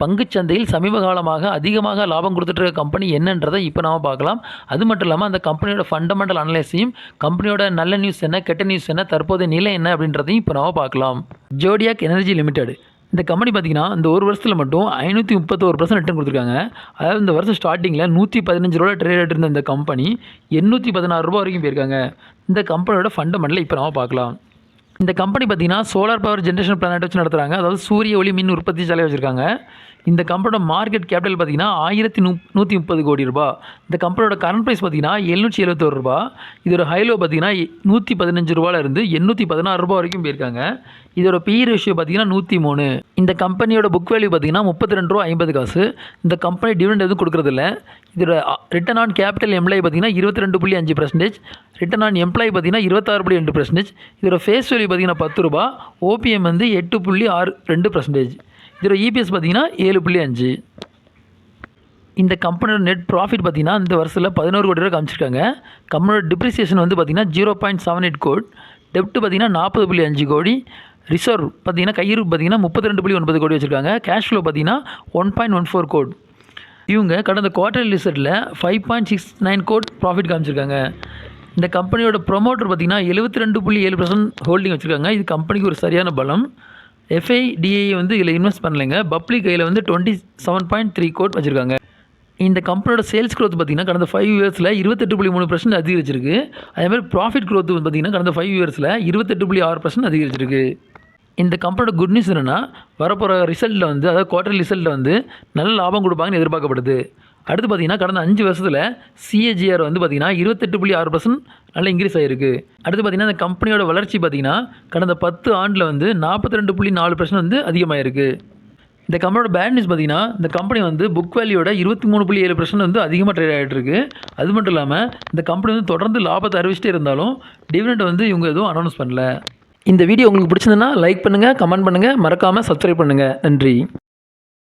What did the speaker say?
பங்குச்சந்தையில் சமீப காலமாக அதிகமாக லாபம் கொடுத்துட்டு இருக்க கம்பெனி என்னன்றதை இப்போ நாம பார்க்கலாம். அது மட்டும் இல்லாமல் அந்த கம்பெனியோட ஃபண்டமெண்டல் அனலைஸையும், கம்பெனியோட நல்ல நியூஸ் என்ன, கெட்ட நியூஸ் என்ன, தற்போதைய நிலை என்ன அப்படின்றதையும் இப்போ நாம பார்க்கலாம். ஜோடியாக் எனர்ஜி லிமிடெட் இந்த கம்பெனி பார்த்தீங்கன்னா இந்த ஒரு வருஷத்தில் மட்டும் 531% ரிட்டர்ன் கொடுத்துருக்காங்க. அதாவது இந்த வருஷம் ஸ்டார்டிங்கில் ₹115 ட்ரேட் ஆகிட்டு இருந்த இந்த கம்பெனி ₹816 வரைக்கும் போயிருக்காங்க. இந்த கம்பெனியோட ஃபண்டமெண்டலை இப்போ நாம பார்க்கலாம். இந்த கம்பெனி பார்த்தீங்கன்னா சோலார் பவர் ஜென்ரேஷன் பிளானட் வச்சு நடத்துகிறாங்க. அதாவது சூரிய ஒளி மின் உற்பத்தி சாலை வச்சுருக்காங்க. இந்த கம்பெனியோட மார்க்கெட் கேபிட்டல் பார்த்தீங்கன்னா ₹1130 கோடி. இந்த கம்பெனியோட கரண்ட் ப்ரைஸ் பார்த்தீங்கன்னா ₹771. இதோட ஹைலோ பார்த்தீங்கன்னா ₹115 இருந்து ₹816 வரைக்கும் போயிருக்காங்க. இதோட பி ரேஷியோ பார்த்தீங்கன்னா 103. இந்த கம்பெனியோட புக் வேல்யூ பார்த்தீங்கன்னா ₹32.50. இந்த கம்பெனி டிவிடெண்ட் எதுவும் கொடுக்குறதில்ல. இதோட ரிட்டர்ன் ஆன் கேபிட்டல் எம்ப்ளாயி பார்த்தீங்கன்னா 22.5%, ரிட்டர்ன் ஆன் எம்ப்ளாயி பார்த்தீங்கன்னா 26.2%. இதோட ஃபேஸ் வேல்யூ பார்த்தீங்கன்னா ₹10, ஓபிஎம் வந்து 8.62%. இதோட இபிஎஸ் பார்த்தீங்கன்னா 7.5. இந்த கம்பெனியோட நெட் ப்ராஃபிட் பார்த்தீங்கன்னா இந்த வருஷத்தில் ₹11 கோடி காமிச்சிருக்காங்க. கம்பெனியோட டிப்ரிசியேஷன் வந்து பார்த்தீங்கன்னா 0.78 கோடி, டெப்ட் பார்த்தீங்கன்னா 40.5 கோடி, ரிசர்வ் பார்த்தீங்கன்னா கையிருப்பு பார்த்தீங்கன்னா 32.9 கோடி வச்சுருக்காங்க. கேஷ் ஃப்ளோ பார்த்தீங்கன்னா 1.14 கோடி. இவங்க கடந்த குவார்டர்லி ரிசல்ட்டில் 5.69 கோடி ப்ராஃபிட் காமிச்சிருக்காங்க. இந்த கம்பெனியோட ப்ரொமோட்டர் பார்த்தீங்கன்னா 72.7% ஹோல்டிங் வச்சுருக்காங்க. இது கம்பெனிக்கு ஒரு சரியான பலம். எஃப்ஐடிஐ வந்து இதில் இன்வெஸ்ட் பண்ணலைங்க. பப்ளிக் கையில் வந்து 27.3 கோடி வச்சுருக்காங்க. இந்த கம்பெனியோட சேல்ஸ் க்ரோத் பார்த்தீங்கன்னா கடந்த 5 இயர்ஸில் 28.3% அதிகரிச்சிருக்கு. அதேமாதிரி ப்ராஃபிட் க்ரோத் பார்த்தீங்கன்னா கடந்த 5 இயர்ஸில் 28.6% அதிகரிச்சிருக்கு. இந்த கம்பெனியோட குட் நியூஸ் என்னென்னா வரப்போகிற ரிசல்ட்டில் வந்து, அதாவது குவார்டர்லி ரிசல்ட்டில் வந்து நல்ல லாபம் கொடுப்பாங்கன்னு எதிர்பார்க்கப்படுது. அடுத்து பார்த்தீங்கன்னா கடந்த 5 வருஷத்தில் சிஏஜிஆர் வந்து பார்த்தீங்கன்னா 28.6% நல்ல இன்க்ரீஸ் ஆகிருக்கு. அடுத்து பார்த்தீங்கன்னா இந்த கம்பெனியோட வளர்ச்சி பார்த்தீங்கன்னா கடந்த 10 ஆண்டில் வந்து 42.4% வந்து அதிகமாகிருக்கு. இந்த கம்பெனியோட பேட் நியூஸ் பார்த்தீங்கன்னா இந்த கம்பெனி வந்து புக் வேல்யூட 23.7% வந்து அதிகமாக ட்ரேட் ஆகிட்டு இருக்கு. அது மட்டும் இல்லாமல் இந்த கம்பெனி வந்து தொடர்ந்து லாபத்தை அறிவிச்சிட்டே இருந்தாலும் டிவிடெண்ட் வந்து இவங்க எதுவும் அனௌன்ஸ் பண்ணல. இந்த வீடியோ உங்களுக்கு பிடிச்சிருந்ததுன்னா லைக் பண்ணுங்கள், கமெண்ட் பண்ணுங்கள், மறக்காமல் சப்ஸ்கிரைப் பண்ணுங்கள். நன்றி.